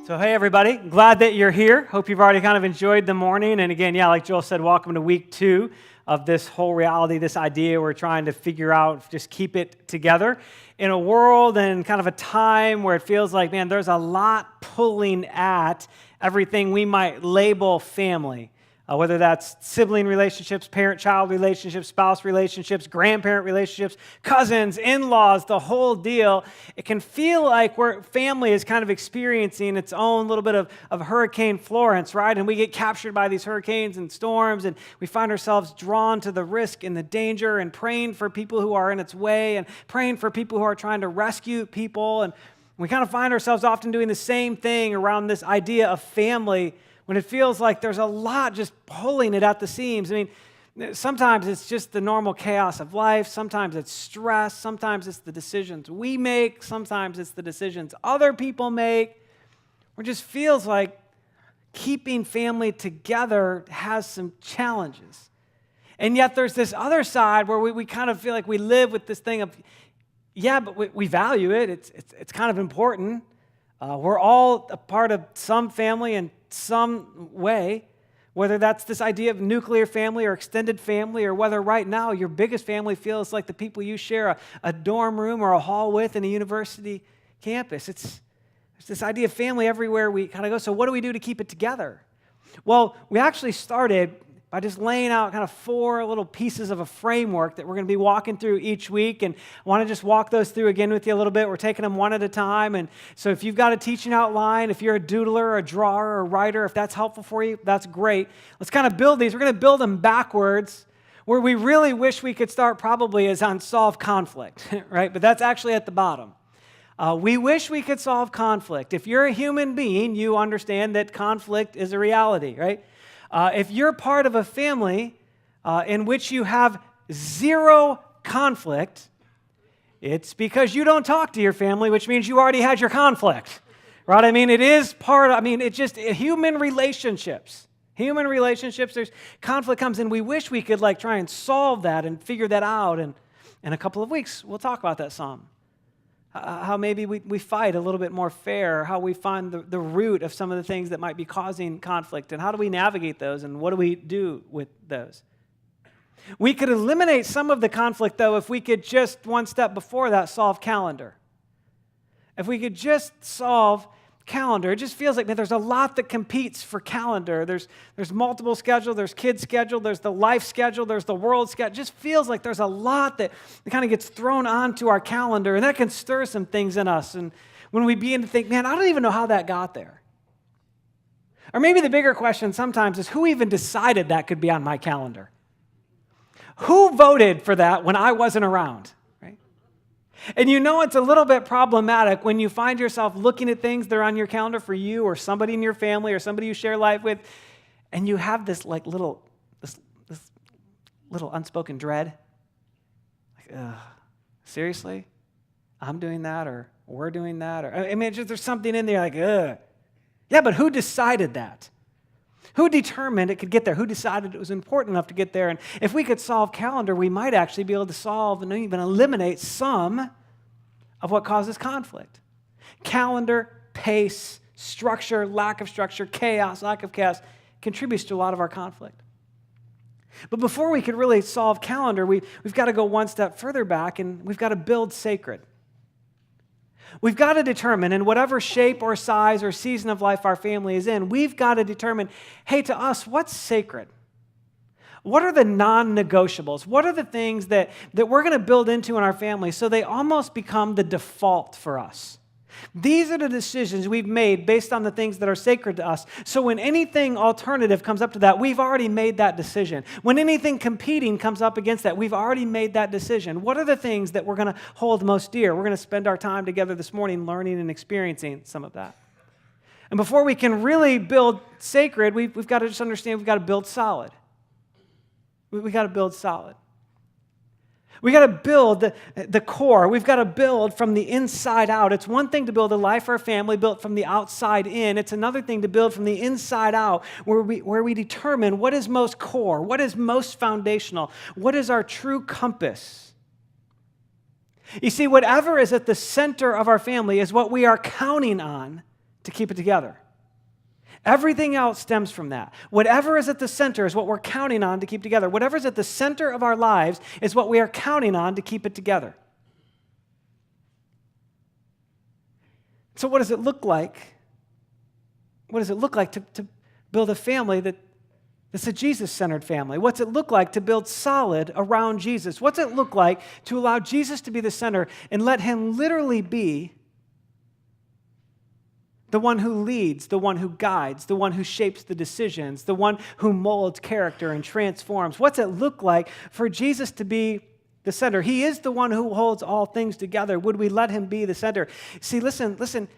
So hey everybody, glad that you're here. Hope you've already kind of enjoyed the morning. And again, like Joel said, welcome to week 2 of this whole reality, this idea we're trying to figure out, just keep it together. In a world and kind of a time where it feels like, man, there's a lot pulling at everything we might label family. Whether that's sibling relationships, parent-child relationships, spouse relationships, grandparent relationships, cousins, in-laws, the whole deal. It can feel like family is kind of experiencing its own little bit of Hurricane Florence, right? And we get captured by these hurricanes and storms, and we find ourselves drawn to the risk and the danger and praying for people who are in its way and praying for people who are trying to rescue people. And we kind of find ourselves often doing the same thing around this idea of family when it feels like there's a lot just pulling it at the seams. I mean, sometimes it's just the normal chaos of life. Sometimes it's stress. Sometimes it's the decisions we make. Sometimes it's the decisions other people make. It just feels like keeping family together has some challenges. And yet there's this other side where we kind of feel like we live with this thing of, yeah, but we value it. It's kind of important. We're all a part of some family in some way, whether that's this idea of nuclear family or extended family, or whether right now your biggest family feels like the people you share a dorm room or a hall with in a university campus. There's this idea of family everywhere we kind of go. So what do we do to keep it together? Well, we actually started by just laying out kind of 4 little pieces of a framework that we're going to be walking through each week. And I want to just walk those through again with you a little bit. We're taking them one at a time. And so if you've got a teaching outline, if you're a doodler or a drawer or a writer, if that's helpful for you, that's great. Let's kind of build these. We're going to build them backwards. Where we really wish we could start probably is on solve conflict, right? But that's actually at the bottom. We wish we could solve conflict. If you're a human being, you understand that conflict is a reality, right? If you're part of a family in which you have 0 conflict, it's because you don't talk to your family, which means you already had your conflict, right? I mean, it is it's just human relationships. Human relationships, there's conflict comes in. We wish we could try and solve that and figure that out. And in a couple of weeks, we'll talk about that some. How maybe we fight a little bit more fair, how we find the root of some of the things that might be causing conflict, and how do we navigate those, and what do we do with those? We could eliminate some of the conflict, though, if we could just, one step before that, solve calendar. If we could just solve calendar. It just feels like, man, there's a lot that competes for calendar. There's multiple schedule, there's kids' schedule, there's the life schedule, there's the world schedule. It just feels like there's a lot that kind of gets thrown onto our calendar, and that can stir some things in us. And when we begin to think, man, I don't even know how that got there. Or maybe the bigger question sometimes is, who even decided that could be on my calendar? Who voted for that when I wasn't around? And it's a little bit problematic when you find yourself looking at things that are on your calendar for you or somebody in your family or somebody you share life with, and you have this little unspoken dread. Seriously? I'm doing that, or we're doing that, or there's something in there like, ugh. Yeah, but who decided that? Who determined it could get there? Who decided it was important enough to get there? And if we could solve calendar, we might actually be able to solve and even eliminate some of what causes conflict. Calendar, pace, structure, lack of structure, chaos, lack of chaos contributes to a lot of our conflict. But before we could really solve calendar, we've got to go one step further back, and we've got to build sacred. We've got to determine, in whatever shape or size or season of life our family is in, we've got to determine, hey, to us, what's sacred? What are the non-negotiables? What are the things that we're going to build into in our family so they almost become the default for us? These are the decisions we've made based on the things that are sacred to us. So when anything alternative comes up to that, we've already made that decision. When anything competing comes up against that, we've already made that decision. What are the things that we're going to hold most dear? We're going to spend our time together this morning learning and experiencing some of that. And before we can really build sacred, we've got to just understand we've got to build solid. We've got to build solid. We got to build the core. We've got to build from the inside out. It's one thing to build a life or a family built from the outside in. It's another thing to build from the inside out, where we determine what is most core, what is most foundational, what is our true compass. You see, whatever is at the center of our family is what we are counting on to keep it together. Everything else stems from that. Whatever is at the center is what we're counting on to keep together. Whatever is at the center of our lives is what we are counting on to keep it together. So what does it look like? What does it look like to build a family that's a Jesus-centered family? What's it look like to build solid around Jesus? What's it look like to allow Jesus to be the center and let him literally be the one who leads, the one who guides, the one who shapes the decisions, the one who molds character and transforms? What's it look like for Jesus to be the center? He is the one who holds all things together. Would we let him be the center? See, listen.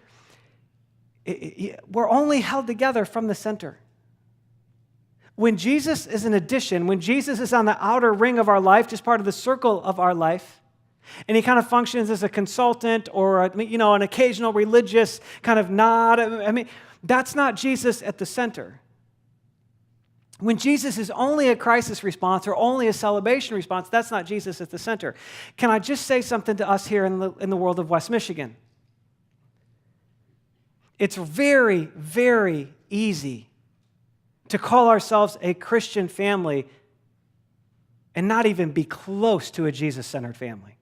We're only held together from the center. When Jesus is an addition, when Jesus is on the outer ring of our life, just part of the circle of our life, and he kind of functions as a consultant or an occasional religious kind of nod. That's not Jesus at the center. When Jesus is only a crisis response or only a celebration response, that's not Jesus at the center. Can I just say something to us here in the world of West Michigan? It's very, very easy to call ourselves a Christian family and not even be close to a Jesus-centered family.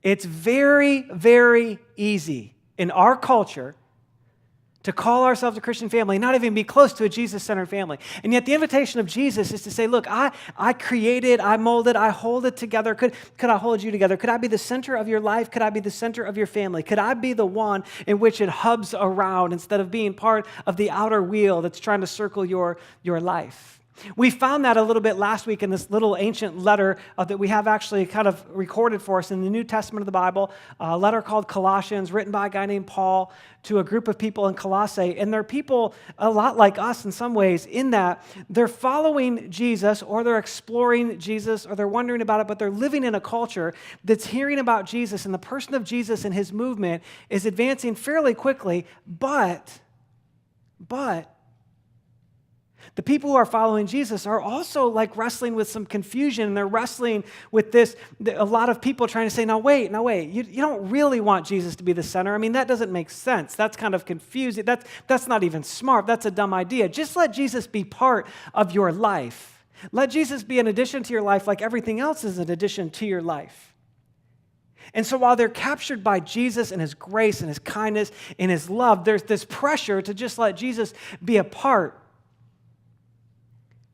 It's very, very easy in our culture to call ourselves a Christian family, not even be close to a Jesus-centered family. And yet the invitation of Jesus is to say, look, I created, I molded, I hold it together. Could I hold you together? Could I be the center of your life? Could I be the center of your family? Could I be the one in which it hubs around instead of being part of the outer wheel that's trying to circle your life? We found that a little bit last week in this little ancient letter that we have actually kind of recorded for us in the New Testament of the Bible, a letter called Colossians, written by a guy named Paul to a group of people in Colossae. And they're people a lot like us in some ways in that they're following Jesus or they're exploring Jesus or they're wondering about it, but they're living in a culture that's hearing about Jesus, and the person of Jesus and his movement is advancing fairly quickly, but the people who are following Jesus are also like wrestling with some confusion, and they're wrestling with this, a lot of people trying to say, now wait, you don't really want Jesus to be the center. I mean, that doesn't make sense. That's kind of confusing. That's not even smart. That's a dumb idea. Just let Jesus be part of your life. Let Jesus be an addition to your life like everything else is an addition to your life. And so while they're captured by Jesus and his grace and his kindness and his love, there's this pressure to just let Jesus be a part.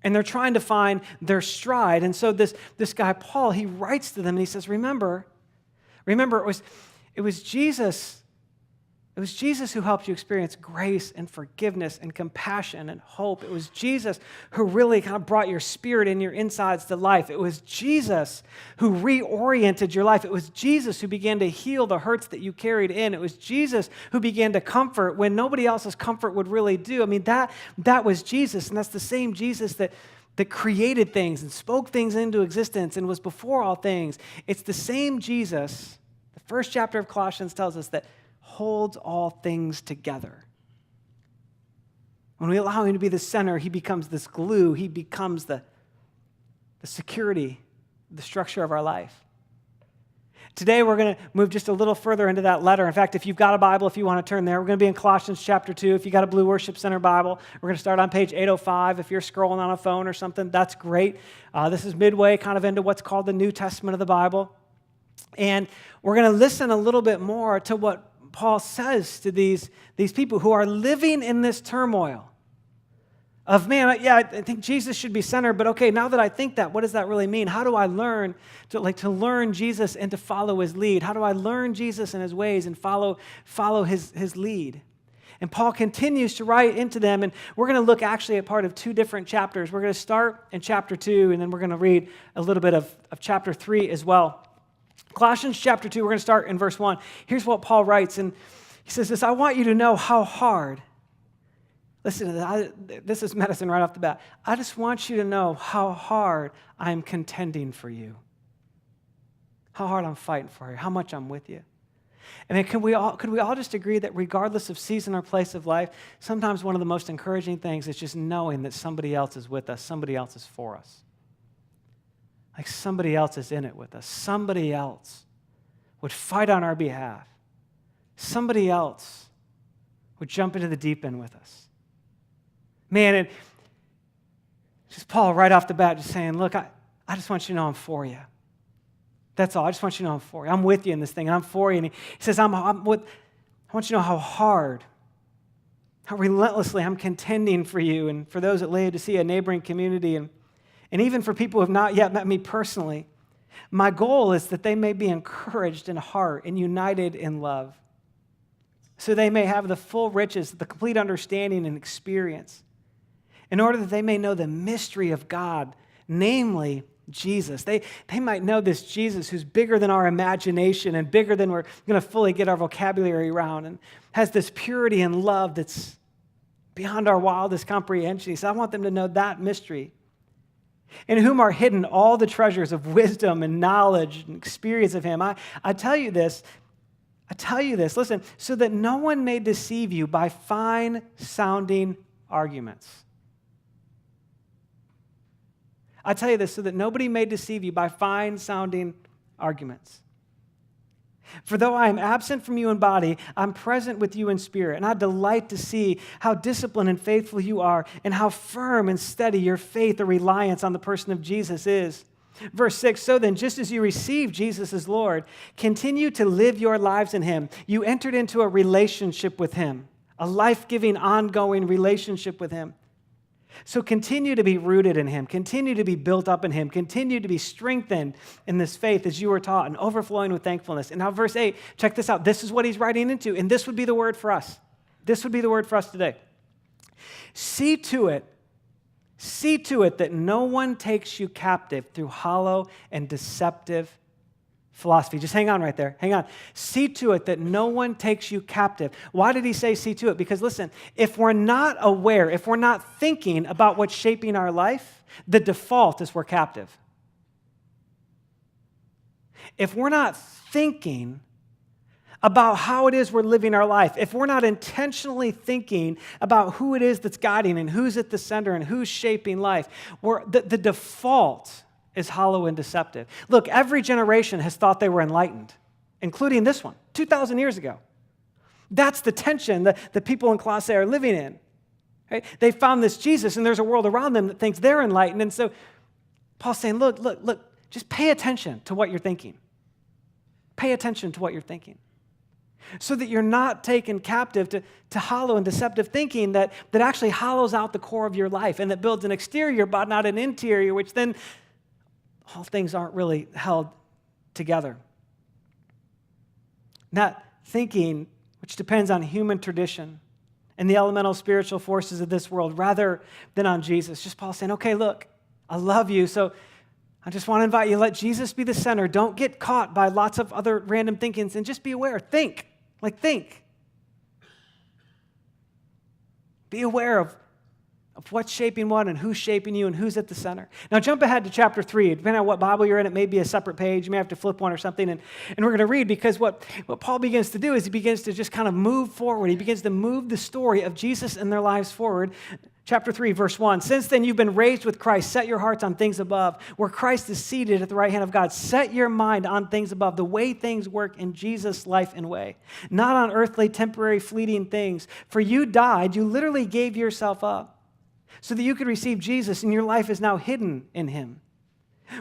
And they're trying to find their stride. And so this guy, Paul, he writes to them and he says, remember, it was Jesus. It was Jesus who helped you experience grace and forgiveness and compassion and hope. It was Jesus who really kind of brought your spirit and your insides to life. It was Jesus who reoriented your life. It was Jesus who began to heal the hurts that you carried in. It was Jesus who began to comfort when nobody else's comfort would really do. I mean, that was Jesus, and that's the same Jesus that created things and spoke things into existence and was before all things. It's the same Jesus. The first chapter of Colossians tells us that holds all things together. When we allow him to be the center, he becomes this glue. He becomes the security, the structure of our life. Today, we're going to move just a little further into that letter. In fact, if you've got a Bible, if you want to turn there, we're going to be in Colossians chapter 2. If you've got a Blue Worship Center Bible, we're going to start on page 805. If you're scrolling on a phone or something, that's great. This is midway kind of into what's called the New Testament of the Bible. And we're going to listen a little bit more to what Paul says to these people who are living in this turmoil of, man, yeah, I think Jesus should be center, but okay, now that I think that, what does that really mean? How do I learn to learn Jesus and to follow his lead? How do I learn Jesus and his ways and follow his lead? And Paul continues to write into them, and we're going to look actually at part of two different chapters. We're going to start in chapter 2, and then we're going to read a little bit of chapter 3 as well. Colossians chapter 2, we're going to start in verse 1. Here's what Paul writes, and he says this, I want you to know how hard, listen to this is medicine right off the bat. I just want you to know how hard I'm contending for you. How hard I'm fighting for you, how much I'm with you. I mean, could we all just agree that regardless of season or place of life, sometimes one of the most encouraging things is just knowing that somebody else is with us, somebody else is for us. Like somebody else is in it with us. Somebody else would fight on our behalf. somebody else would jump into the deep end with us. Man, and just Paul right off the bat just saying, look, I just want you to know I'm for you. That's all. I just want you to know I'm for you. I'm with you in this thing, and I'm for you. And he says, I want you to know how hard, how relentlessly I'm contending for you and for those at Laodicea, a neighboring community, and even for people who have not yet met me personally. My goal is that they may be encouraged in heart and united in love, so they may have the full riches, the complete understanding and experience, in order that they may know the mystery of God, namely Jesus. They might know this Jesus who's bigger than our imagination and bigger than we're going to fully get our vocabulary around, and has this purity and love that's beyond our wildest comprehension. He said, I want them to know that mystery, in whom are hidden all the treasures of wisdom and knowledge and experience of him. I tell you this, listen, so that no one may deceive you by fine-sounding arguments. I tell you this, so that nobody may deceive you by fine-sounding arguments. For though I am absent from you in body, I'm present with you in spirit, and I delight to see how disciplined and faithful you are, and how firm and steady your faith or reliance on the person of Jesus is. Verse 6, so then, just as you received Jesus as Lord, continue to live your lives in him. You entered into a relationship with him, a life-giving, ongoing relationship with him. So continue to be rooted in him, continue to be built up in him, continue to be strengthened in this faith as you were taught, and overflowing with thankfulness. And now verse 8, check this out. This is what he's writing into, and this would be the word for us. This would be the word for us today. See to it that no one takes you captive through hollow and deceptive philosophy. Just hang on right there. Hang on. See to it that no one takes you captive. Why did he say see to it? Because listen, if we're not aware, if we're not thinking about what's shaping our life, the default is we're captive. If we're not thinking about how it is we're living our life, if we're not intentionally thinking about who it is that's guiding and who's at the center and who's shaping life, the default is hollow and deceptive. Look, every generation has thought they were enlightened, including this one, 2,000 years ago. That's the tension that the people in Colossae are living in. Right? They found this Jesus, and there's a world around them that thinks they're enlightened. And so Paul's saying, look, just pay attention to what you're thinking. Pay attention to what you're thinking, so that you're not taken captive to hollow and deceptive thinking that actually hollows out the core of your life and that builds an exterior but not an interior, which then all things aren't really held together. Not thinking, which depends on human tradition and the elemental spiritual forces of this world rather than on Jesus. Just Paul saying, okay, look, I love you, so I just want to invite you, let Jesus be the center. Don't get caught by lots of other random thinkings, and just be aware. Think. Be aware of what's shaping what and who's shaping you and who's at the center. Now jump ahead to chapter 3. Depending on what Bible you're in, it may be a separate page. You may have to flip one or something. And we're going to read, because what Paul begins to do is he begins to just kind of move forward. He begins to move the story of Jesus and their lives forward. Chapter 3, verse 1, since then you've been raised with Christ, set your hearts on things above, where Christ is seated at the right hand of God. Set your mind on things above, the way things work in Jesus' life and way, not on earthly, temporary, fleeting things. For you died, you literally gave yourself up, so that you could receive Jesus, and your life is now hidden in him.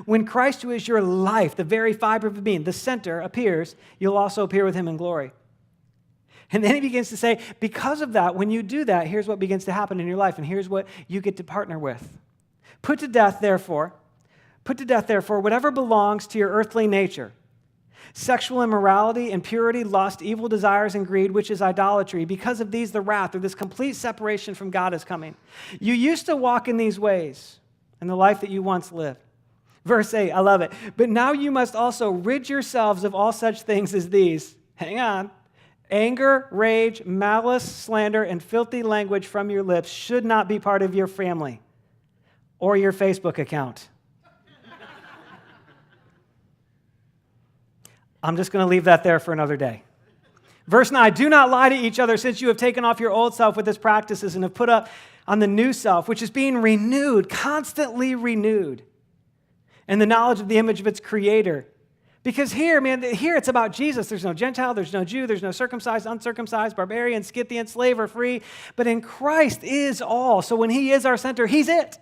When Christ, who is your life, the very fiber of being, the center, appears, you'll also appear with him in glory. And then he begins to say, because of that, when you do that, here's what begins to happen in your life, and here's what you get to partner with. Put to death, therefore, whatever belongs to your earthly nature: sexual immorality, impurity, lust, evil desires, and greed, which is idolatry. Because of these, the wrath, or this complete separation from God, is coming. You used to walk in these ways in the life that you once lived. Verse 8, I love it. But now you must also rid yourselves of all such things as these. Hang on. Anger, rage, malice, slander, and filthy language from your lips should not be part of your family or your Facebook account. I'm just going to leave that there for another day. Verse 9, do not lie to each other, since you have taken off your old self with its practices and have put up on the new self, which is being renewed, constantly renewed, in the knowledge of the image of its creator. Because here, man, here it's about Jesus. There's no Gentile, there's no Jew, there's no circumcised, uncircumcised, barbarian, Scythian, slave, or free. But in Christ is all. So when he is our center, he's it.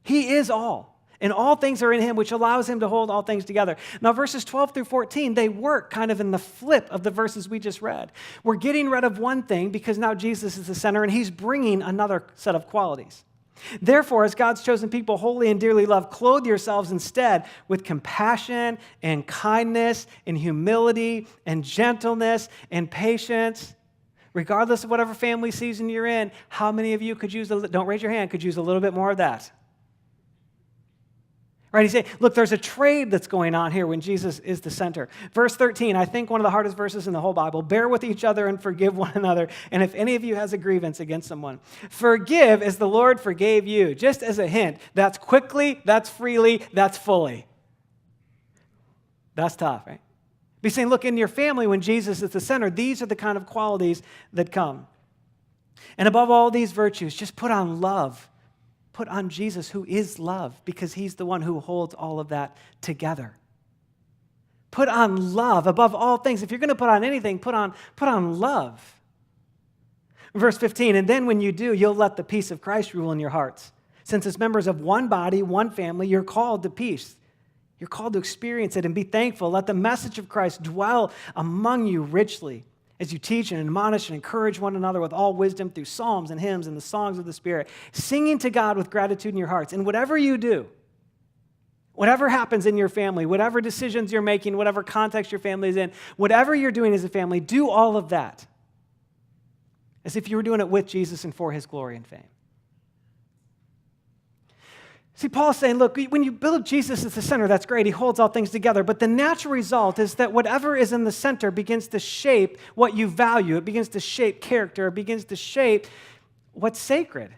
He is all. And all things are in him, which allows him to hold all things together. Now, verses 12 through 14, they work kind of in the flip of the verses we just read. We're getting rid of one thing because now Jesus is the center, and he's bringing another set of qualities. Therefore, as God's chosen people, holy and dearly loved, clothe yourselves instead with compassion and kindness and humility and gentleness and patience. Regardless of whatever family season you're in, how many of you could use, don't raise your hand, could use a little bit more of that? Right, he's saying, look, there's a trade that's going on here when Jesus is the center. Verse 13, I think one of the hardest verses in the whole Bible. Bear with each other and forgive one another. And if any of you has a grievance against someone, forgive as the Lord forgave you. Just as a hint, that's quickly, that's freely, that's fully. That's tough, right? Be saying, look, in your family, when Jesus is the center, these are the kind of qualities that come. And above all these virtues, just put on love. Put on Jesus, who is love, because he's the one who holds all of that together. Put on love above all things. If you're going to put on anything, put on love. Verse 15, and then when you do, you'll let the peace of Christ rule in your hearts. Since as members of one body, one family, you're called to peace. You're called to experience it and be thankful. Let the message of Christ dwell among you richly, as you teach and admonish and encourage one another with all wisdom through psalms and hymns and the songs of the Spirit, singing to God with gratitude in your hearts. And whatever you do, whatever happens in your family, whatever decisions you're making, whatever context your family is in, whatever you're doing as a family, do all of that as if you were doing it with Jesus and for his glory and fame. See, Paul's saying, look, when you build Jesus as the center, that's great. He holds all things together. But the natural result is that whatever is in the center begins to shape what you value. It begins to shape character. It begins to shape what's sacred,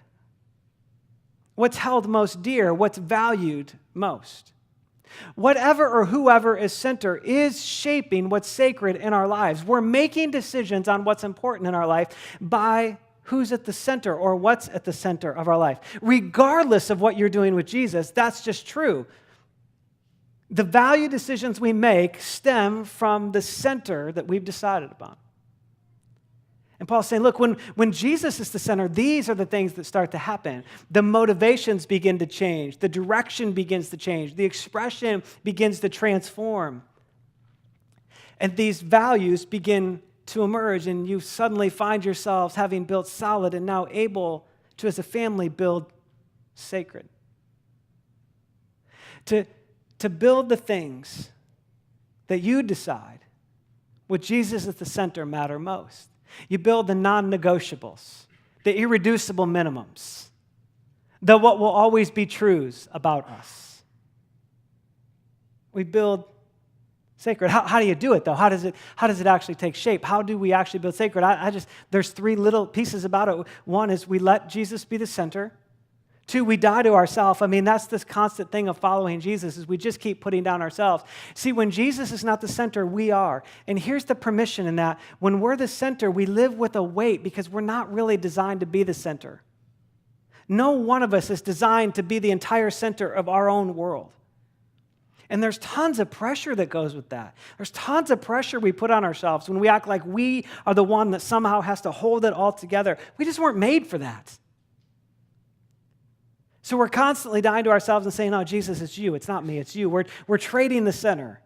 what's held most dear, what's valued most. Whatever or whoever is center is shaping what's sacred in our lives. We're making decisions on what's important in our life by who's at the center or what's at the center of our life. Regardless of what you're doing with Jesus, that's just true. The value decisions we make stem from the center that we've decided upon. And Paul's saying, look, when Jesus is the center, these are the things that start to happen. The motivations begin to change. The direction begins to change. The expression begins to transform. And these values begin to emerge, and you suddenly find yourselves having built solid and now able to, as a family, build sacred. To build the things that you decide with Jesus at the center matter most. You build the non-negotiables, the irreducible minimums, the what will always be truths about us. We build sacred. How do you do it, though? How does it actually take shape? How do we actually build sacred? There's three little pieces about it. One is we let Jesus be the center. Two, we die to ourselves. I mean, that's this constant thing of following Jesus, is we just keep putting down ourselves. See, when Jesus is not the center, we are. And here's the permission in that. When we're the center, we live with a weight because we're not really designed to be the center. No one of us is designed to be the entire center of our own world. And there's tons of pressure that goes with that. There's tons of pressure we put on ourselves when we act like we are the one that somehow has to hold it all together. We just weren't made for that. So we're constantly dying to ourselves and saying, no, Jesus, it's you. It's not me, it's you. We're trading the center.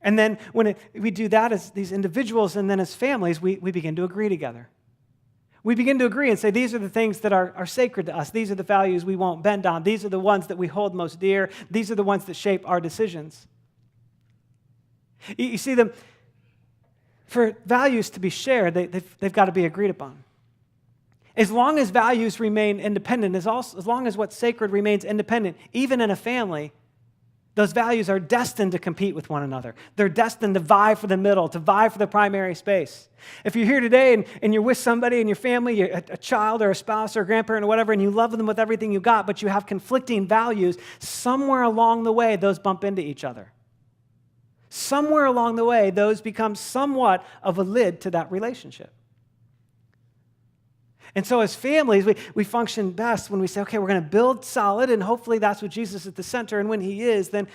And then when we do that as these individuals and then as families, we begin to agree together. We begin to agree and say, these are the things that are sacred to us. These are the values we won't bend on. These are the ones that we hold most dear. These are the ones that shape our decisions. You see, for values to be shared, they've got to be agreed upon. As long as values remain independent, as long as what's sacred remains independent, even in a family, those values are destined to compete with one another. They're destined to vie for the middle, to vie for the primary space. If you're here today and you're with somebody in your family, a child or a spouse or a grandparent or whatever, and you love them with everything you got, but you have conflicting values, somewhere along the way, those bump into each other. Somewhere along the way, those become somewhat of a lid to that relationship. And so as families, we function best when we say, okay, we're going to build solid, and hopefully that's what Jesus is at the center. And when he is, then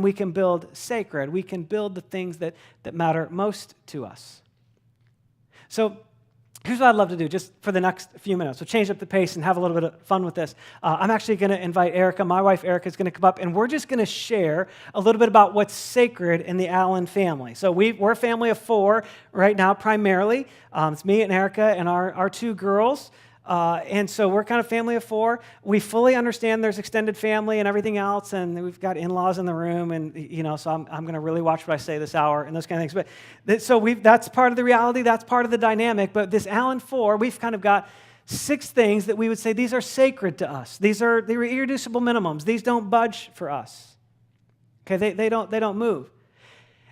we can build sacred. We can build the things that matter most to us. So here's what I'd love to do just for the next few minutes. We'll change up the pace and have a little bit of fun with this. I'm actually going to invite Erica. My wife, Erica, is going to come up, and we're just going to share a little bit about what's sacred in the Allen family. So we're a family of 4 right now, primarily. It's me and Erica and our 2 girls. And so we're kind of family of 4. We fully understand there's extended family and everything else, and we've got in-laws in the room, and so I'm going to really watch what I say this hour and those kind of things. But that's part of the reality, that's part of the dynamic. But this Allen 4, we've kind of got 6 things that we would say these are sacred to us. They are irreducible minimums. These don't budge for us. Okay, they don't move.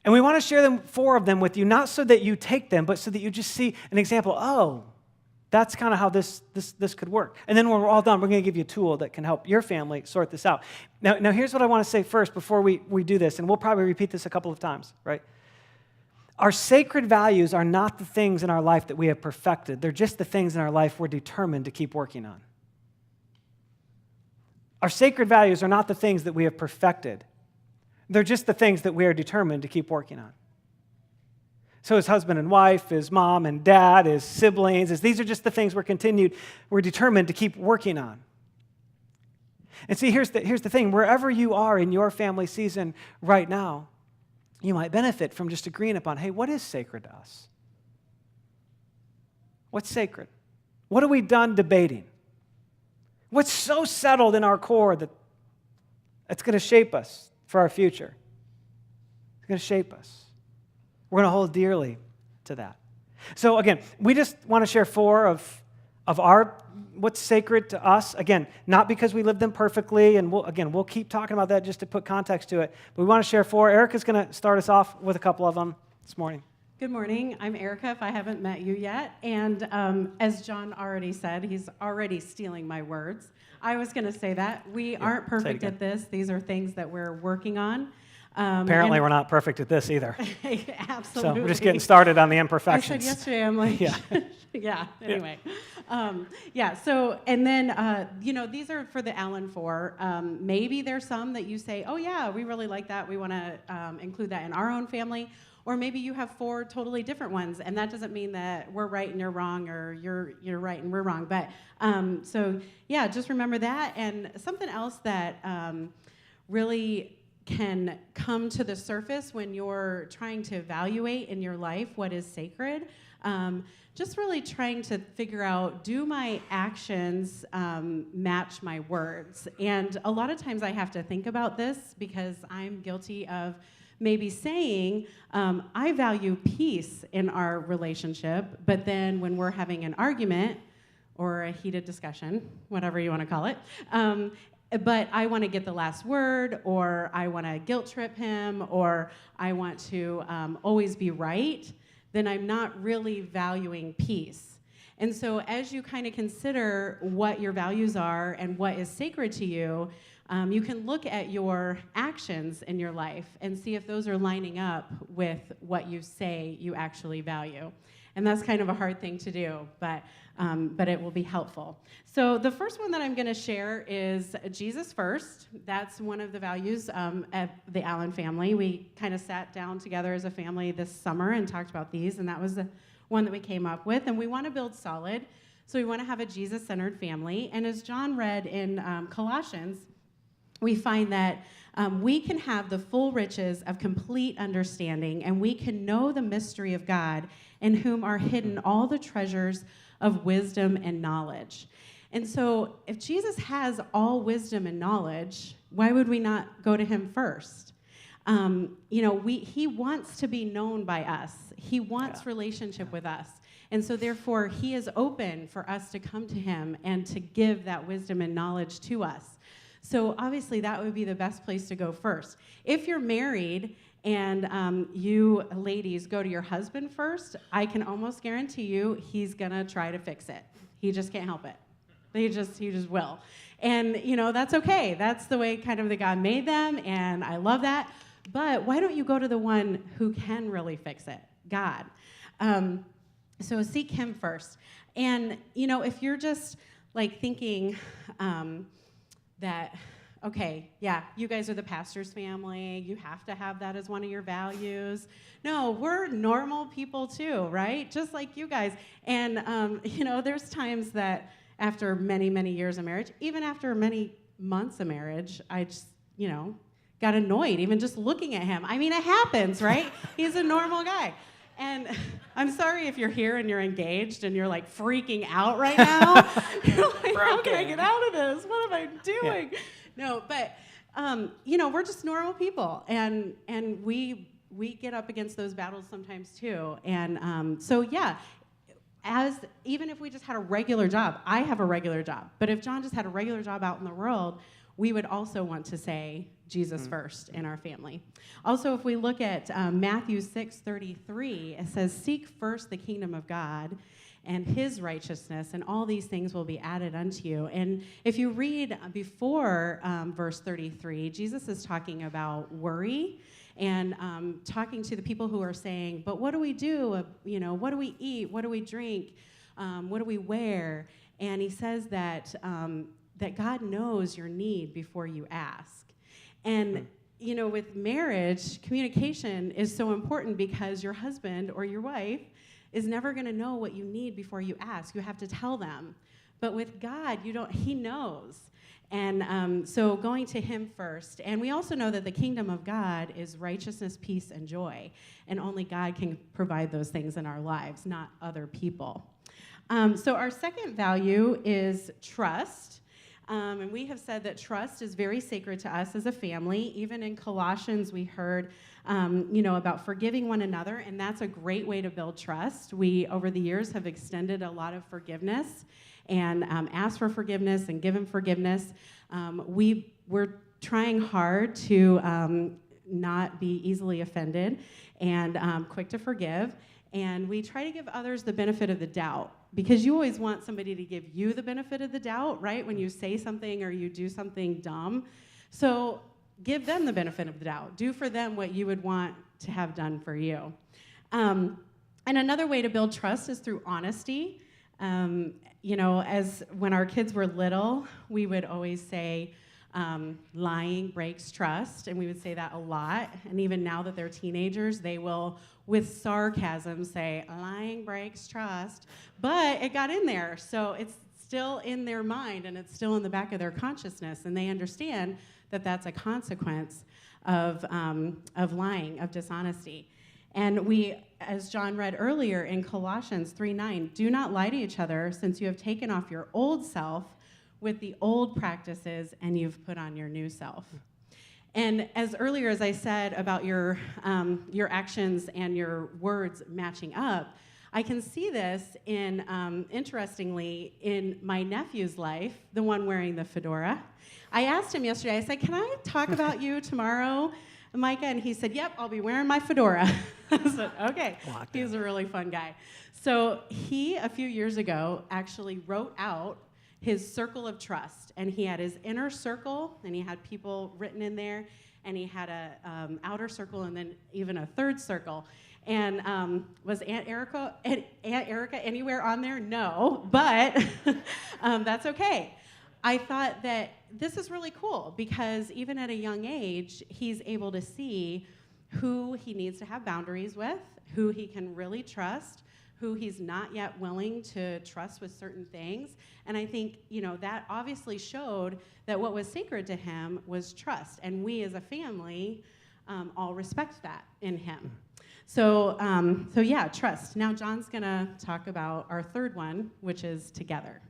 And we want to share 4 of them with you, not so that you take them, but so that you just see an example. Oh, that's kind of how this could work. And then when we're all done, we're going to give you a tool that can help your family sort this out. Now here's what I want to say first before we do this, and we'll probably repeat this a couple of times, right? Our sacred values are not the things in our life that we have perfected. They're just the things in our life we're determined to keep working on. Our sacred values are not the things that we have perfected. They're just the things that we are determined to keep working on. So as husband and wife, as mom and dad, as siblings, these are just the things we're determined to keep working on. And see, here's the thing. Wherever you are in your family season right now, you might benefit from just agreeing upon, hey, what is sacred to us? What's sacred? What are we done debating? What's so settled in our core that it's going to shape us for our future? It's going to shape us. We're going to hold dearly to that. So again, we just want to share 4 of our what's sacred to us. Again, not because we live them perfectly, and we'll keep talking about that just to put context to it. But we want to share 4. Erica's going to start us off with a couple of them this morning. Good morning. I'm Erica, if I haven't met you yet. And as John already said, he's already stealing my words. I was going to say that. We aren't perfect at this. These are things that we're working on. Apparently, we're not perfect at this either. Absolutely. So we're just getting started on the imperfections. I said yesterday, I'm like, yeah, anyway. So, and then, these are for the Allen 4. Maybe there's some that you say, oh, yeah, we really like that. We want to include that in our own family. Or maybe you have 4 totally different ones, and that doesn't mean that we're right and you're wrong, or you're right and we're wrong. But, just remember that. And something else that really can come to the surface when you're trying to evaluate in your life what is sacred. Just really trying to figure out, do my actions match my words? And a lot of times I have to think about this because I'm guilty of maybe saying, I value peace in our relationship, but then when we're having an argument or a heated discussion, whatever you want to call it, but I want to get the last word, or I want to guilt trip him, or I want to always be right, then I'm not really valuing peace. And so as you kind of consider what your values are and what is sacred to you, you can look at your actions in your life and see if those are lining up with what you say you actually value. And that's kind of a hard thing to do, but it will be helpful. So the first one that I'm going to share is Jesus first. That's one of the values of the Allen family. We kind of sat down together as a family this summer and talked about these, and that was the one that we came up with. And we want to build solid, so we want to have a Jesus-centered family. And as John read in Colossians, we find that we can have the full riches of complete understanding, and we can know the mystery of God, in whom are hidden all the treasures of wisdom and knowledge. And so if Jesus has all wisdom and knowledge, why would we not go to him first? He wants to be known by us. He wants relationship with us. And so therefore, he is open for us to come to him and to give that wisdom and knowledge to us. So obviously, that would be the best place to go first. If you're married and you ladies go to your husband first, I can almost guarantee you he's going to try to fix it. He just can't help it. He just will. And, that's okay. That's the way kind of that God made them, and I love that. But why don't you go to the one who can really fix it, God? So seek him first. And, if you're just like thinking that, okay, yeah, you guys are the pastor's family, you have to have that as one of your values. No, we're normal people too, right? Just like you guys. And, there's times that after many, many years of marriage, even after many months of marriage, I just, got annoyed even just looking at him. I mean, it happens, right? He's a normal guy. And I'm sorry if you're here and you're engaged and you're like freaking out right now. You're like, how can I get out of this? What am I doing? Yeah. No, but we're just normal people, and we get up against those battles sometimes too. And so yeah, even if we just had a regular job, I have a regular job. But if John just had a regular job out in the world, we would also want to say Jesus first in our family. Also, if we look at Matthew 6:33, it says, "Seek first the kingdom of God and his righteousness, and all these things will be added unto you." And if you read before verse 33, Jesus is talking about worry and talking to the people who are saying, but what do we do? What do we eat? What do we drink? What do we wear? And he says that God knows your need before you ask. And, with marriage, communication is so important because your husband or your wife is never going to know what you need before you ask. You have to tell them. But with God, he knows. And so going to him first. And we also know that the kingdom of God is righteousness, peace, and joy. And only God can provide those things in our lives, not other people. So our second value is trust. And we have said that trust is very sacred to us as a family. Even in Colossians, we heard, about forgiving one another, and that's a great way to build trust. We, over the years, have extended a lot of forgiveness and asked for forgiveness and given forgiveness. We're trying hard to not be easily offended and quick to forgive. And we try to give others the benefit of the doubt, because you always want somebody to give you the benefit of the doubt, right? When you say something or you do something dumb. So give them the benefit of the doubt. Do for them what you would want to have done for you. And another way to build trust is through honesty. As when our kids were little, we would always say, lying breaks trust, and we would say that a lot. And even now that they're teenagers, they will, with sarcasm, say, lying breaks trust. But it got in there, so it's still in their mind, and it's still in the back of their consciousness, and they understand that that's a consequence of lying, of dishonesty. And we, as John read earlier in Colossians 3:9, do not lie to each other, since you have taken off your old self with the old practices, and you've put on your new self. And as earlier as I said about your actions and your words matching up, I can see this interestingly, in my nephew's life, the one wearing the fedora. I asked him yesterday, I said, can I talk about you tomorrow, Micah? And he said, yep, I'll be wearing my fedora. I said, okay. He's a really fun guy. So he, a few years ago, actually wrote out his circle of trust, and he had his inner circle, and he had people written in there, and he had a outer circle, and then even a third circle. And was Aunt Erica anywhere on there? No, but that's okay. I thought that this is really cool, because even at a young age, he's able to see who he needs to have boundaries with, who he can really trust, who he's not yet willing to trust with certain things. And I think, that obviously showed that what was sacred to him was trust. And we as a family all respect that in him. So yeah, trust. Now John's gonna talk about our third one, which is together.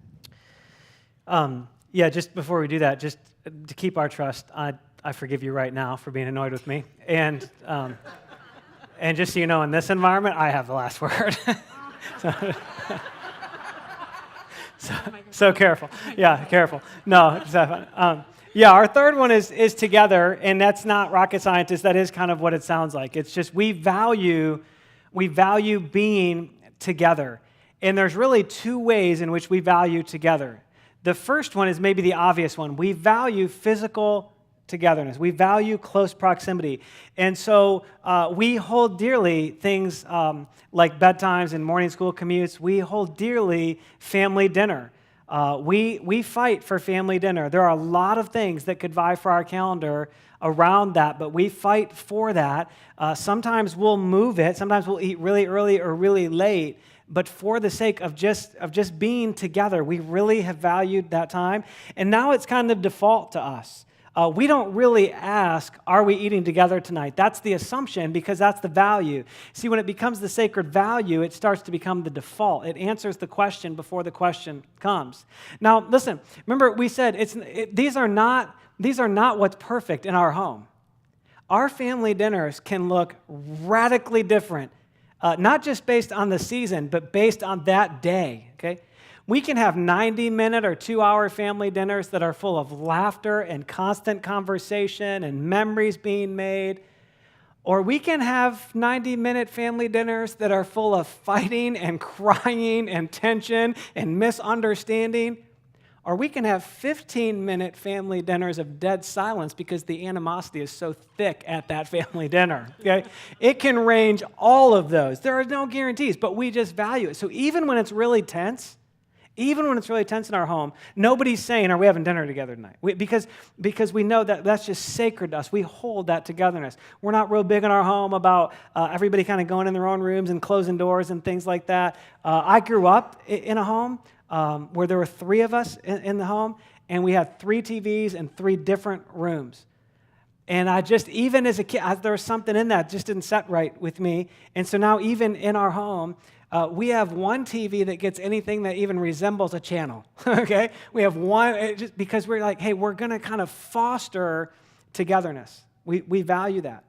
Yeah, just before we do that, just to keep our trust, I forgive you right now for being annoyed with me. And just so you know, in this environment, I have the last word. So careful. Yeah, careful. No, just have fun. Yeah, our third one is together, and that's not rocket scientist. That is kind of what it sounds like. It's just we value being together. And there's really two ways in which we value together. The first one is maybe the obvious one. We value physical togetherness. We value close proximity. And so we hold dearly things like bedtimes and morning school commutes. We hold dearly family dinner. We fight for family dinner. There are a lot of things that could vie for our calendar around that, but we fight for that. Sometimes we'll move it. Sometimes we'll eat really early or really late. But for the sake of just being together, we really have valued that time. And now it's kind of default to us. We don't really ask, are we eating together tonight? That's the assumption because that's the value. See, when it becomes the sacred value, it starts to become the default. It answers the question before the question comes. Now, listen, remember we said these are not what's perfect in our home. Our family dinners can look radically different, not just based on the season, but based on that day, okay? We can have 90-minute or 2-hour family dinners that are full of laughter and constant conversation and memories being made. Or we can have 90-minute family dinners that are full of fighting and crying and tension and misunderstanding. Or we can have 15-minute family dinners of dead silence because the animosity is so thick at that family dinner, okay? It can range all of those. There are no guarantees, but we just value it. So even when it's really tense in our home, nobody's saying, are we having dinner together tonight? Because we know that that's just sacred to us. We hold that togetherness. We're not real big in our home about everybody kind of going in their own rooms and closing doors and things like that. I grew up in a home where there were 3 of us in the home, and we had 3 TVs and 3 different rooms. And even as a kid, there was something in that just didn't set right with me. And so now even in our home, we have one TV that gets anything that even resembles a channel, okay? We have one, just because we're like, hey, we're going to kind of foster togetherness. We value that.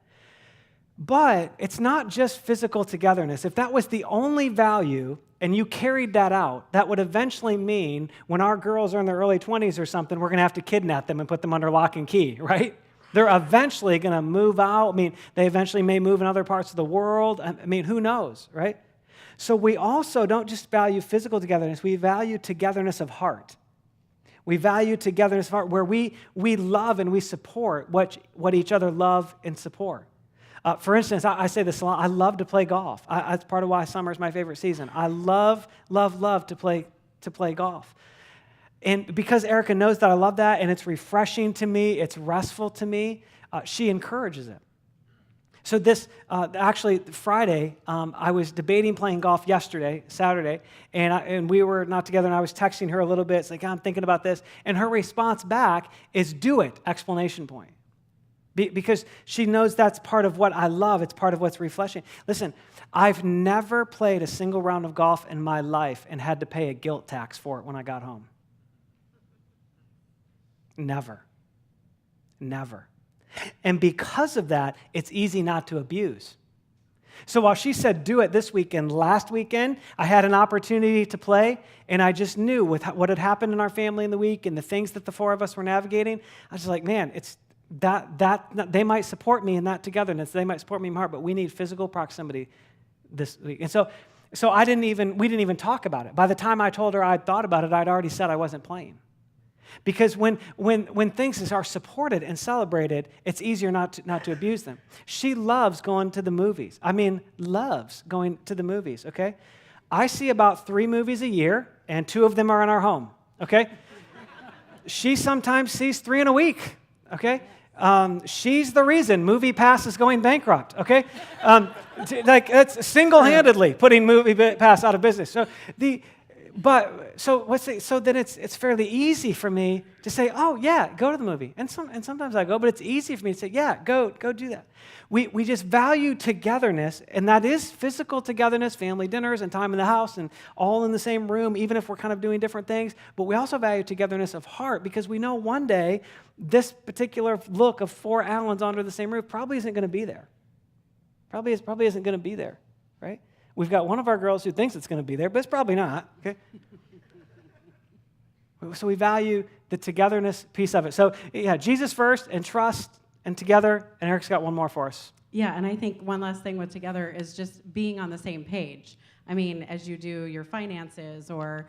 But it's not just physical togetherness. If that was the only value and you carried that out, that would eventually mean when our girls are in their early 20s or something, we're going to have to kidnap them and put them under lock and key, right? They're eventually going to move out. I mean, they eventually may move in other parts of the world. I mean, who knows, right? So we also don't just value physical togetherness. We value togetherness of heart. We value togetherness of heart where we love and we support what each other love and support. For instance, I say this a lot. I love to play golf. That's part of why summer is my favorite season. I love to play golf. And because Erica knows that I love that and it's refreshing to me, it's restful to me, she encourages it. So actually Friday, I was debating playing golf Saturday, and we were not together, and I was texting her a little bit. It's like, I'm thinking about this. And her response back is, do it, exclamation point. Because she knows that's part of what I love. It's part of what's refreshing. Listen, I've never played a single round of golf in my life and had to pay a guilt tax for it when I got home. Never. And because of that, it's easy not to abuse. So while she said do it this weekend, last weekend, I had an opportunity to play, and I just knew with what had happened in our family in the week and the things that the 4 of us were navigating, I was just like, man, it's that they might support me in that togetherness. They might support me in my heart, but we need physical proximity this week. And so we didn't even talk about it. By the time I told her I'd thought about it, I'd already said I wasn't playing. Because when things are supported and celebrated, it's easier not to abuse them. She loves going to the movies. Loves going to the movies, okay? I see about 3 movies a year, and 2 of them are in our home, okay? She sometimes sees 3 in a week, okay? She's the reason MoviePass is going bankrupt, okay? That's single-handedly putting MoviePass out of business. So then it's fairly easy for me to say, oh yeah, go to the movie. And sometimes I go, but it's easy for me to say, yeah, go do that. We just value togetherness, and that is physical togetherness, family dinners and time in the house and all in the same room, even if we're kind of doing different things. But we also value togetherness of heart because we know one day this particular look of 4 Allens under the same roof probably isn't going to be there. Probably isn't going to be there, right? We've got one of our girls who thinks it's going to be there, but it's probably not, okay? So we value the togetherness piece of it. So, yeah, Jesus first and trust and together, and Eric's got one more for us. Yeah, and I think one last thing with together is just being on the same page. I mean, as you do your finances or,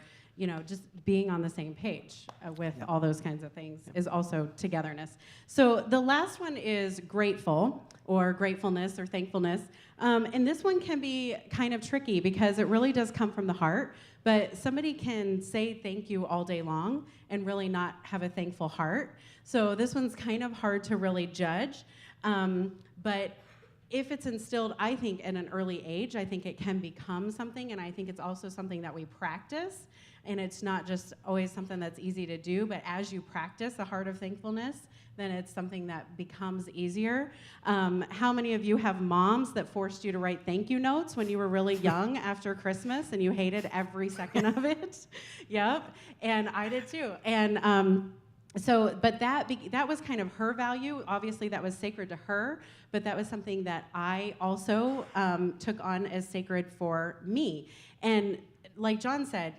just being on the same page with all those kinds of things is also togetherness. So the last one is grateful, or gratefulness, or thankfulness. And this one can be kind of tricky because it really does come from the heart. But somebody can say thank you all day long and really not have a thankful heart. So this one's kind of hard to really judge. But if it's instilled, I think, at an early age, I think it can become something, and I think it's also something that we practice, and it's not just always something that's easy to do, but as you practice a heart of thankfulness, then it's something that becomes easier. How many of you have moms that forced you to write thank you notes when you were really young after Christmas, and you hated every second of it? Yep, and I did too. And but that was kind of her value. Obviously, that was sacred to her, but that was something that I also took on as sacred for me. And like John said,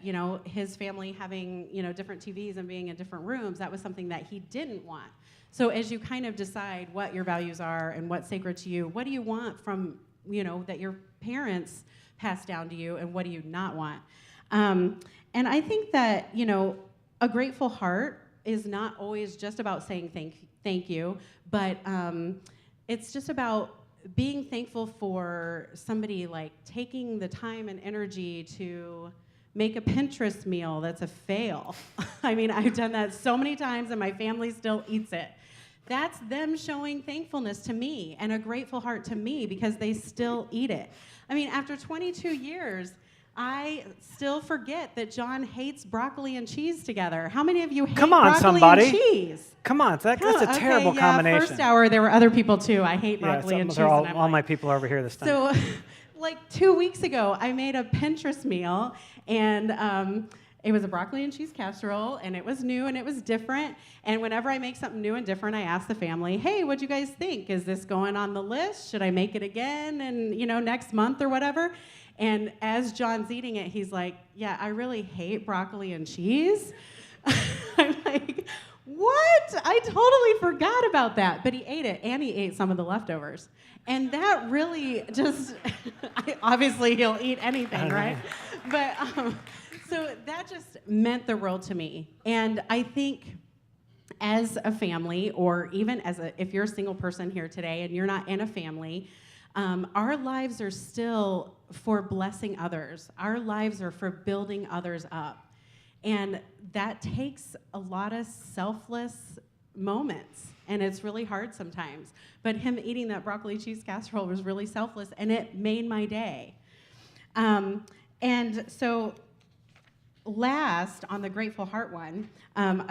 his family having, different TVs and being in different rooms, that was something that he didn't want. So as you kind of decide what your values are and what's sacred to you, what do you want from, that your parents passed down to you, and what do you not want? And I think that, a grateful heart is not always just about saying thank you, but it's just about being thankful for somebody like taking the time and energy to make a Pinterest meal that's a fail. I mean, I've done that so many times and my family still eats it. That's them showing thankfulness to me and a grateful heart to me because they still eat it. I mean, after 22 years, I still forget that John hates broccoli and cheese together. How many of you hate broccoli and cheese? Come on, that's a terrible combination. First hour, there were other people too. I hate broccoli and cheese. All my people are over here this time. So, like 2 weeks ago, I made a Pinterest meal, and it was a broccoli and cheese casserole, and it was new and it was different. And whenever I make something new and different, I ask the family, "Hey, what'd you guys think? Is this going on the list? Should I make it again? And next month or whatever?" And as John's eating it, he's like, "Yeah, I really hate broccoli and cheese." I'm like, "What? I totally forgot about that." But he ate it, and he ate some of the leftovers. And that really just, obviously he'll eat anything, right? But so that just meant the world to me. And I think as a family, or even if you're a single person here today and you're not in a family, our lives are still for blessing others. Our lives are for building others up. And that takes a lot of selfless moments, and it's really hard sometimes. But him eating that broccoli cheese casserole was really selfless, and it made my day. And so last, on the Grateful Heart one,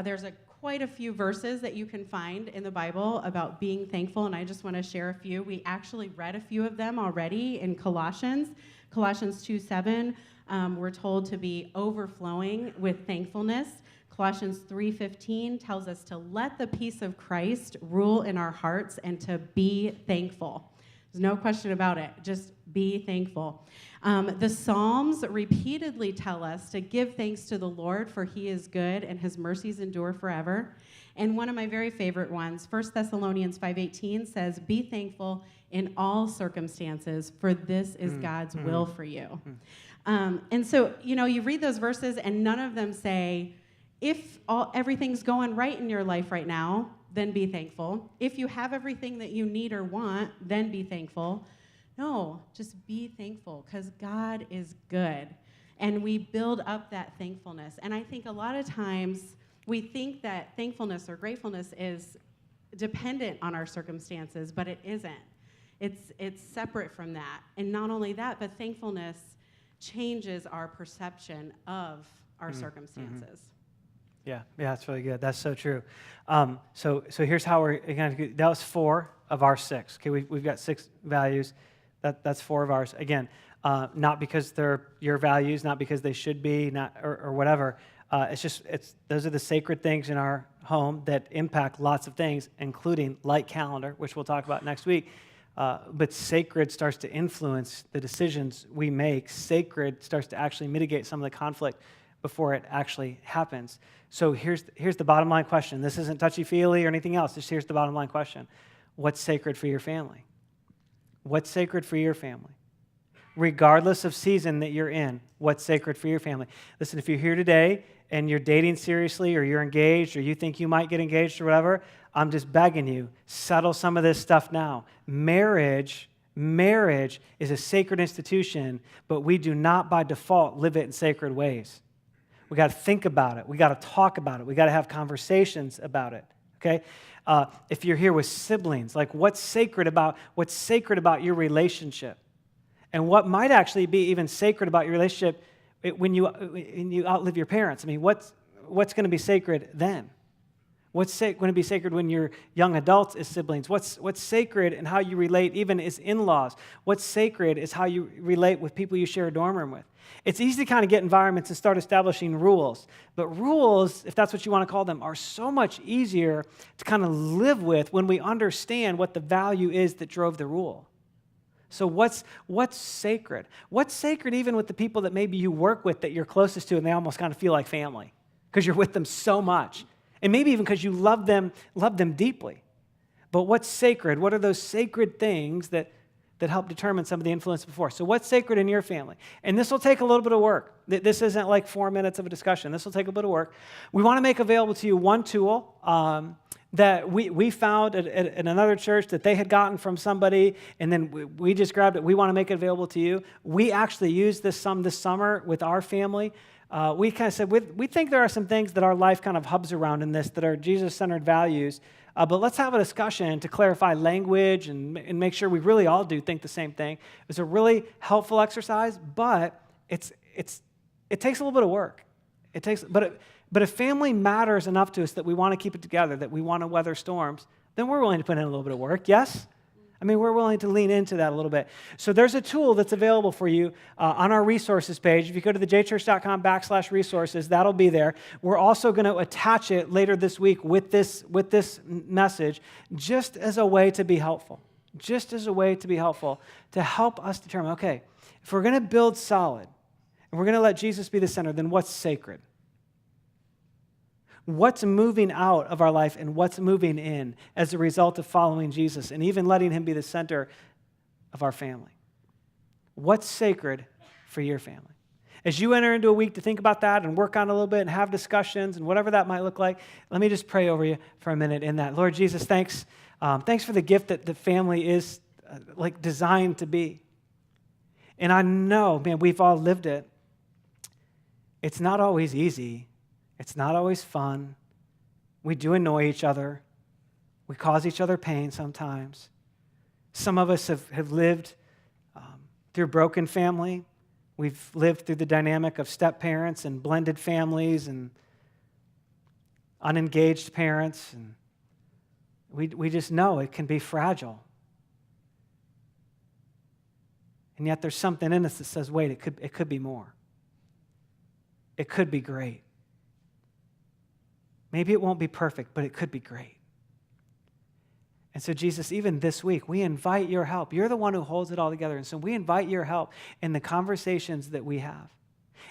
there's quite a few verses that you can find in the Bible about being thankful, and I just want to share a few. We actually read a few of them already in Colossians. Colossians 2:7, we're told to be overflowing with thankfulness. Colossians 3:15 tells us to let the peace of Christ rule in our hearts and to be thankful. There's no question about it. Just be thankful. The Psalms repeatedly tell us to give thanks to the Lord, for he is good and his mercies endure forever. And one of my very favorite ones, 1 Thessalonians 5:18 says, "Be thankful in all circumstances, for this is God's will for you." And so, you read those verses and none of them say, if everything's going right in your life right now, then be thankful. If you have everything that you need or want, then be thankful. No, just be thankful, because God is good. And we build up that thankfulness. And I think a lot of times we think that thankfulness or gratefulness is dependent on our circumstances, but it isn't. It's separate from that. And not only that, but thankfulness changes our perception of our circumstances. Yeah, that's really good. That's so true. So here's how that was 4 of our 6. Okay, we've got 6 values. That's 4 of ours. Again, not because they're your values, not because they should be, or whatever. Those are the sacred things in our home that impact lots of things, including light calendar, which we'll talk about next week. But sacred starts to influence the decisions we make. Sacred starts to actually mitigate some of the conflict before it actually happens. So here's the bottom line question. This isn't touchy-feely or anything else. Just here's the bottom line question. What's sacred for your family? What's sacred for your family? regardless of season that you're in, what's sacred for your family. Listen, if you're here today and you're dating seriously or you're engaged or you think you might get engaged or whatever, I'm just begging you, settle some of this stuff now. Marriage is a sacred institution, but we do not by default live it in sacred ways. We got to think about it. We got to talk about it. We got to have conversations about it. Okay? If you're here with siblings, like what's sacred about your relationship? And what might actually be even sacred about your relationship when you outlive your parents? I mean, what's going to be sacred then? What's going to be sacred when you're young adults as siblings? What's sacred in how you relate even as in-laws? What's sacred is how you relate with people you share a dorm room with. It's easy to kind of get environments and start establishing rules. But rules, if that's what you want to call them, are so much easier to kind of live with when we understand what the value is that drove the rule. So what's sacred? What's sacred even with the people that maybe you work with that you're closest to and they almost kind of feel like family because you're with them so much? And maybe even because you love them deeply. But what's sacred? What are those sacred things that help determine some of the influence before? So what's sacred in your family? And this will take a little bit of work. This isn't like 4 minutes of a discussion. This will take a bit of work. We want to make available to you one tool that we found at another church that they had gotten from somebody, and then we just grabbed it. We want to make it available to you. We actually used this summer with our family. We kind of said, we think there are some things that our life kind of hubs around in this that are Jesus-centered values, but let's have a discussion to clarify language and make sure we really all do think the same thing. It was a really helpful exercise, but it takes a little bit of work. But if family matters enough to us that we want to keep it together, that we want to weather storms, then we're willing to put in a little bit of work, yes? I mean, we're willing to lean into that a little bit. So there's a tool that's available for you on our resources page. If you go to thejchurch.com/resources, that'll be there. We're also going to attach it later this week with this message just as a way to be helpful. Just as a way to be helpful, to help us determine, okay, if we're going to build solid and we're going to let Jesus be the center, then what's sacred? What's moving out of our life and what's moving in as a result of following Jesus and even letting him be the center of our family? What's sacred for your family? As you enter into a week to think about that and work on it a little bit and have discussions and whatever that might look like, let me just pray over you for a minute in that. Lord Jesus, thanks for the gift that the family is like designed to be. And I know, man, we've all lived it. It's not always easy. It's not always fun. We do annoy each other. We cause each other pain sometimes. Some of us have lived through broken family. We've lived through the dynamic of step parents and blended families and unengaged parents. And we just know it can be fragile. And yet there's something in us that says, wait, it could be more. It could be great. Maybe it won't be perfect, but it could be great. And so, Jesus, even this week, we invite your help. You're the one who holds it all together. And so we invite your help in the conversations that we have.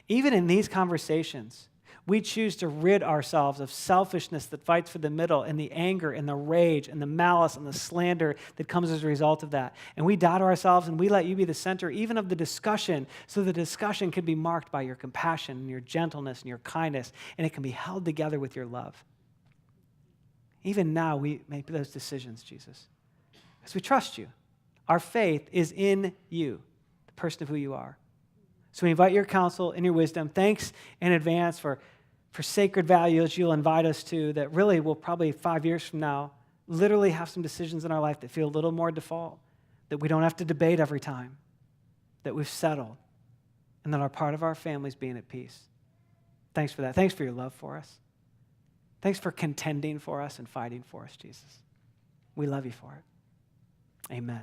Even in these conversations, we choose to rid ourselves of selfishness that fights for the middle and the anger and the rage and the malice and the slander that comes as a result of that. And we die to ourselves and we let you be the center even of the discussion so the discussion can be marked by your compassion and your gentleness and your kindness, and it can be held together with your love. Even now, we make those decisions, Jesus, because we trust you. Our faith is in you, the person of who you are. So we invite your counsel and your wisdom. Thanks in advance for sacred values you'll invite us to that really will probably 5 years from now literally have some decisions in our life that feel a little more default, that we don't have to debate every time, that we've settled, and that are part of our families being at peace. Thanks for that. Thanks for your love for us. Thanks for contending for us and fighting for us, Jesus. We love you for it. Amen.